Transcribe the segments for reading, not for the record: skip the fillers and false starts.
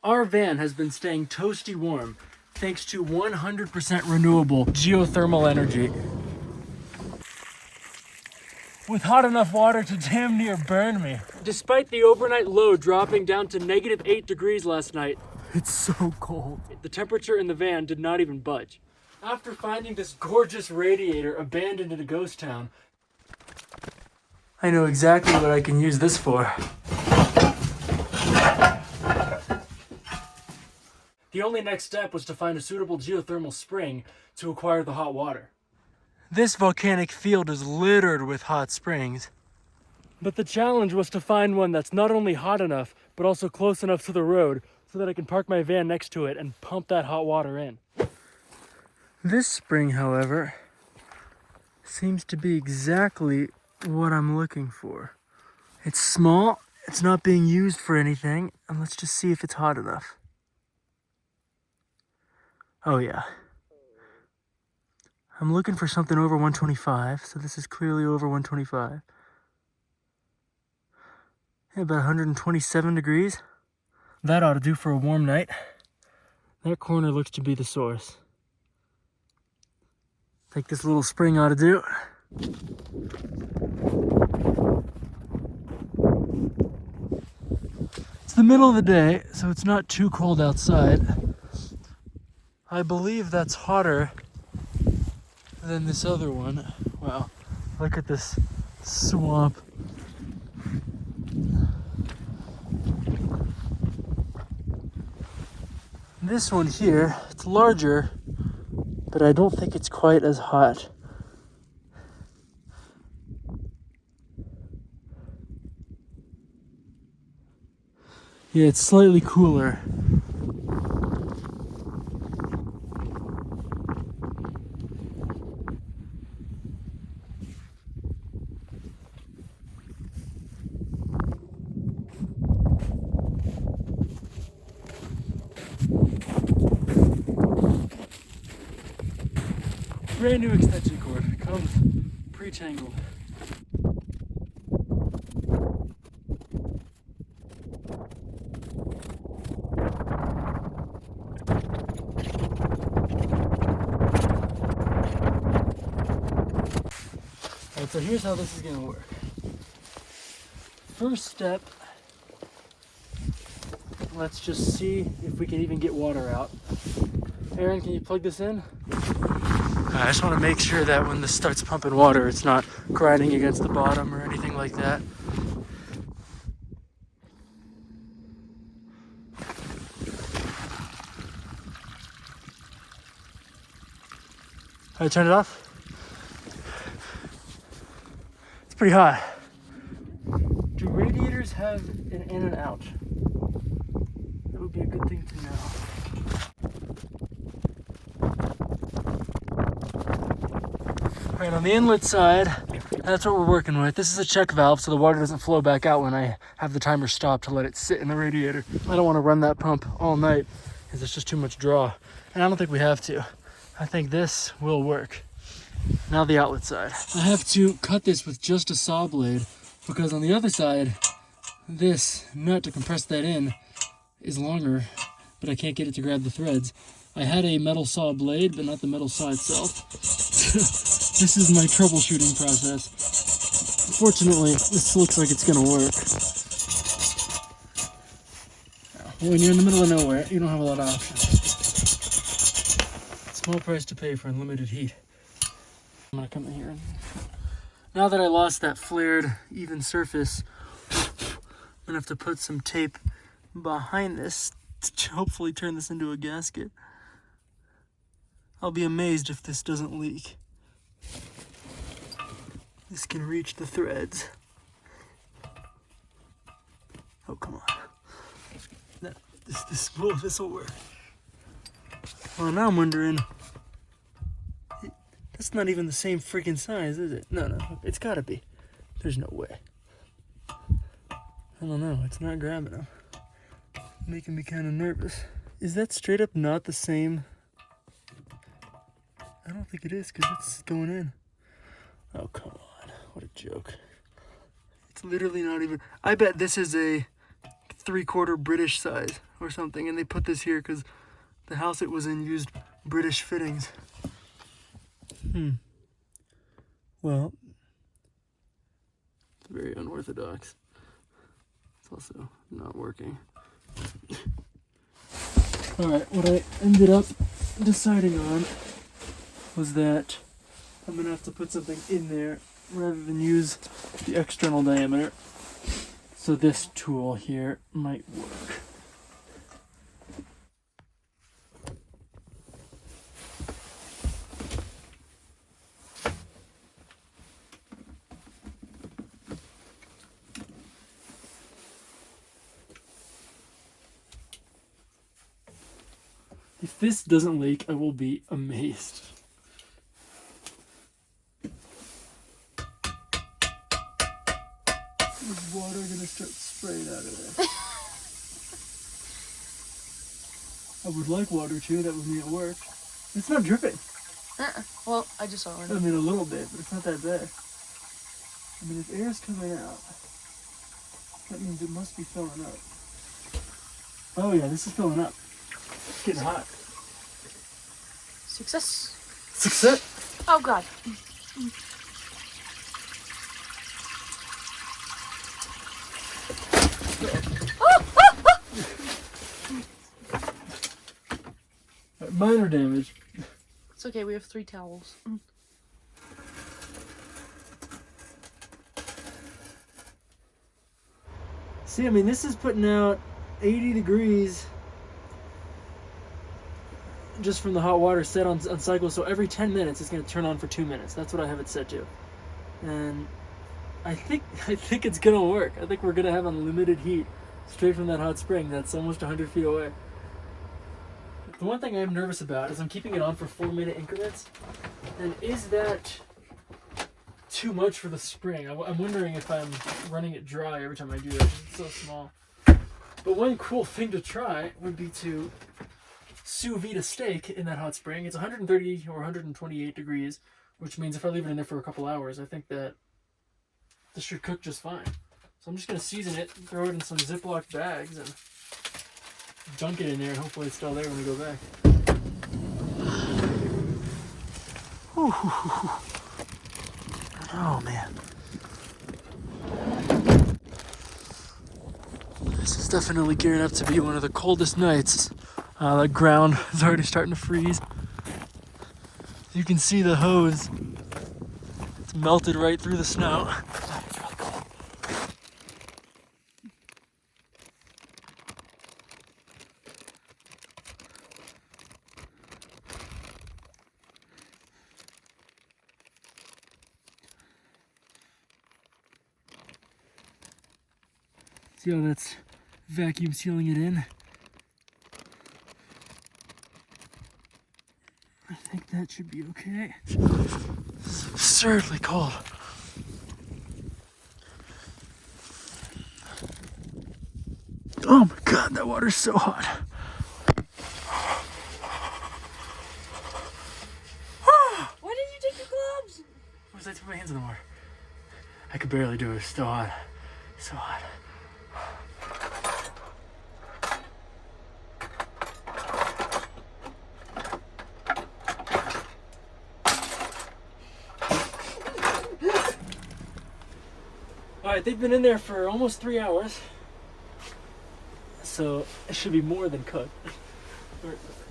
Our van has been staying toasty warm thanks to 100% renewable geothermal energy. With hot enough water to damn near burn me. Despite the overnight low dropping down to -8 degrees last night, it's so cold. The temperature in the van did not even budge. After finding this gorgeous radiator abandoned in a ghost town, I know exactly what I can use this for. The only next step was to find a suitable geothermal spring to acquire the hot water. This volcanic field is littered with hot springs. But the challenge was to find one that's not only hot enough, but also close enough to the road so that I can park my van next to it and pump that hot water in. This spring, however, seems to be exactly what I'm looking for. It's small, it's not being used for anything, and let's just see if it's hot enough. Oh yeah. I'm looking for something over 125, so this is clearly over 125. Yeah, about 127 degrees. That ought to do for a warm night. That corner looks to be the source. I think this little spring ought to do. It's the middle of the day, so it's not too cold outside. I believe that's hotter than this other one. Wow, look at this swamp. This one here, it's larger, but I don't think it's quite as hot. Yeah, it's slightly cooler. Brand new extension cord. It comes pre-tangled. Alright, so here's how this is gonna work. First step, let's just see if we can even get water out. Aaron, can you plug this in? I just want to make sure that when this starts pumping water, it's not grinding against the bottom or anything like that. I turn it off. It's pretty hot. Do radiators have an in and out? That would be a good thing to know. Right, on the inlet side, that's what we're working with. This is a check valve so the water doesn't flow back out when I have the timer stopped to let it sit in the radiator. I don't want to run that pump all night because it's just too much draw. And I don't think we have to. I think this will work. Now the outlet side. I have to cut this with just a saw blade because on the other side, this nut to compress that in is longer, but I can't get it to grab the threads. I had a metal saw blade, but not the metal saw itself. This is my troubleshooting process. Fortunately, this looks like it's gonna work. When you're in the middle of nowhere, you don't have a lot of options. Small price to pay for unlimited heat. I'm gonna come in here. Now that I lost that flared, even surface, I'm gonna have to put some tape behind this to hopefully turn this into a gasket. I'll be amazed if this doesn't leak. This can reach the threads. Oh, come on. This will work. Well, now I'm wondering, that's not even the same freaking size, is it? No, it's gotta be. There's no way. I don't know, it's not grabbing them. Making me kind of nervous. Is that straight up not the same? I don't think it is because it's going in. Oh, come on. What a joke. It's literally not even. I bet this is a 3/4 British size. or something, and they put this here because the house it was in used British fittings. Well, it's very unorthodox. It's also not working. Alright, what I ended up deciding on was that I'm going to have to put something in there rather than use the external diameter. So this tool here might work. If this doesn't leak, I will be amazed. Is water gonna start spraying out of there? I would like water too, that would mean it worked. It's not dripping. Well, I just saw it. I mean, a little bit, but it's not that bad. I mean, if air's coming out, that means it must be filling up. Oh yeah, this is filling up. It's getting hot. Success. Success? Oh God. Minor damage. It's okay, we have 3 towels. See, I mean, this is putting out 80 degrees just from the hot water set on cycle. So every 10 minutes, it's going to turn on for 2 minutes. That's what I have it set to. And I think it's going to work. I think we're going to have unlimited heat straight from that hot spring that's almost 100 feet away. The one thing I'm nervous about is I'm keeping it on for 4-minute increments. And is that too much for the spring? I'm wondering if I'm running it dry every time I do that. It's so small. But one cool thing to try would be to sous vide a steak in that hot spring. It's 130 or 128 degrees, which means if I leave it in there for a couple hours, I think that this should cook just fine. So I'm just going to season it, throw it in some Ziploc bags, and dunk it in there, and hopefully it's still there when we go back. Oh man. This is definitely gearing up to be one of the coldest nights. The ground is already starting to freeze. You can see the hose. It's melted right through the snow. It's really cold. See how that's vacuum sealing it in? I think that should be okay. This is absurdly cold. Oh my God, that water's so hot. Why didn't you take your gloves? Why was I put my hands in the water? I could barely do it. It's so hot. So hot. Alright, they've been in there for almost 3 hours. So it should be more than cooked.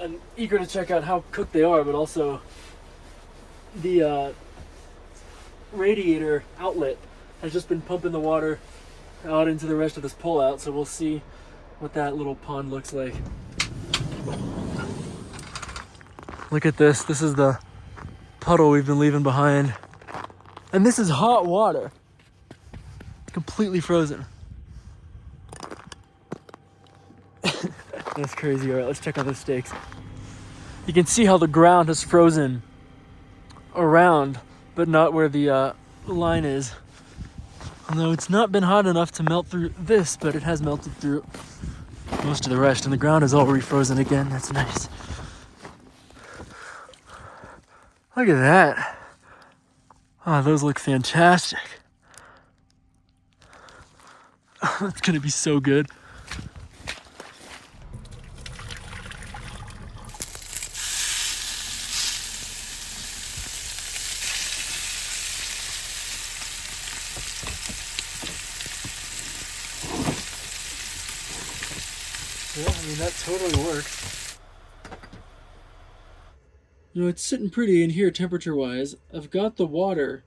I'm eager to check out how cooked they are, but also the radiator outlet has just been pumping the water out into the rest of this pullout, so we'll see what that little pond looks like. Look at this. This is the puddle we've been leaving behind. And this is hot water. Completely frozen. That's crazy. All right, let's check out the steaks. You can see how the ground has frozen around, but not where the line is. Although it's not been hot enough to melt through this, but it has melted through most of the rest, and the ground is all refrozen again. That's nice. Look at that. Oh, those look fantastic. It's gonna be so good. Yeah, I mean, that totally works. You know, it's sitting pretty in here temperature-wise. I've got the water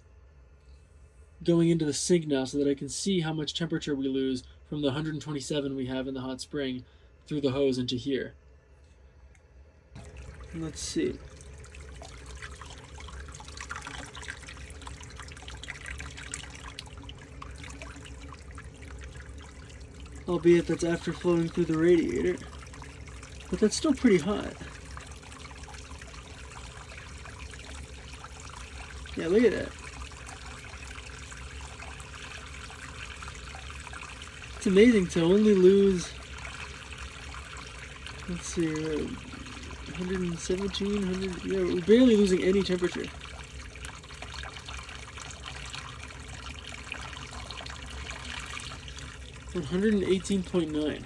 going into the sink now so that I can see how much temperature we lose from the 127 we have in the hot spring through the hose into here. Let's see. Albeit that's after flowing through the radiator. But that's still pretty hot. Yeah, look at that. It's amazing to only lose, let's see, 117, 100, yeah, we're barely losing any temperature. It's 118.9.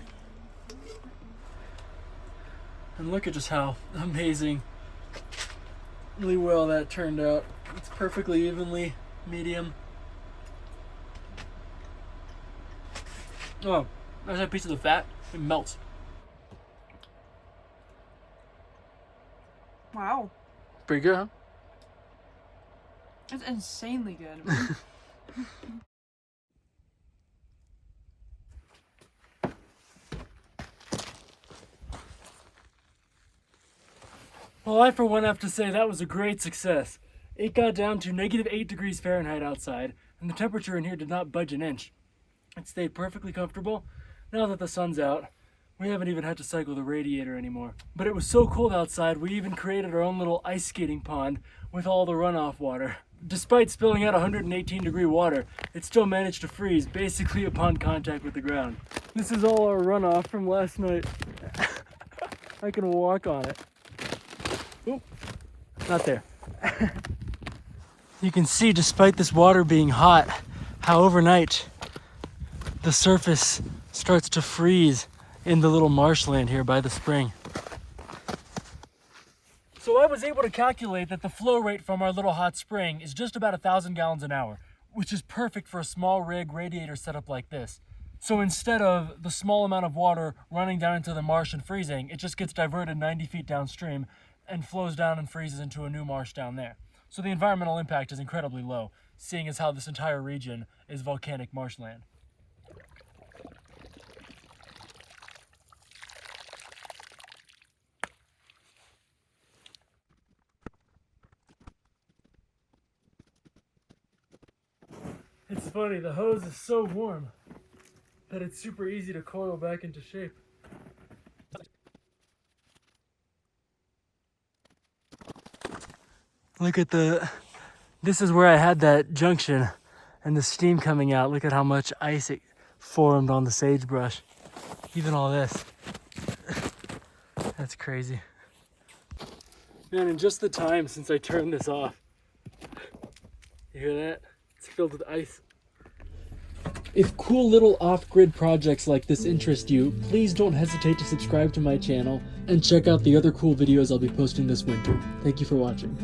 And look at just how amazingly well that turned out. It's perfectly evenly medium. Oh, there's that piece of the fat. It melts. Wow. Pretty good, huh? It's insanely good. Well, I for one have to say that was a great success. It got down to -8 degrees Fahrenheit outside, and the temperature in here did not budge an inch. It stayed perfectly comfortable. Now that the sun's out, we haven't even had to cycle the radiator anymore. But it was so cold outside, we even created our own little ice skating pond with all the runoff water. Despite spilling out 118-degree water, it still managed to freeze basically upon contact with the ground. This is all our runoff from last night. I can walk on it. Oop, not there. You can see, despite this water being hot, how overnight the surface starts to freeze in the little marshland here by the spring. So I was able to calculate that the flow rate from our little hot spring is just about 1,000 gallons an hour, which is perfect for a small rig radiator setup like this. So instead of the small amount of water running down into the marsh and freezing, it just gets diverted 90 feet downstream and flows down and freezes into a new marsh down there. So the environmental impact is incredibly low, seeing as how this entire region is volcanic marshland. It's funny, the hose is so warm that it's super easy to coil back into shape. Look at this is where I had that junction and the steam coming out. Look at how much ice it formed on the sagebrush. Even all this. That's crazy. Man, in just the time since I turned this off. You hear that? It's filled with ice. If cool little off-grid projects like this interest you, please don't hesitate to subscribe to my channel and check out the other cool videos I'll be posting this winter. Thank you for watching.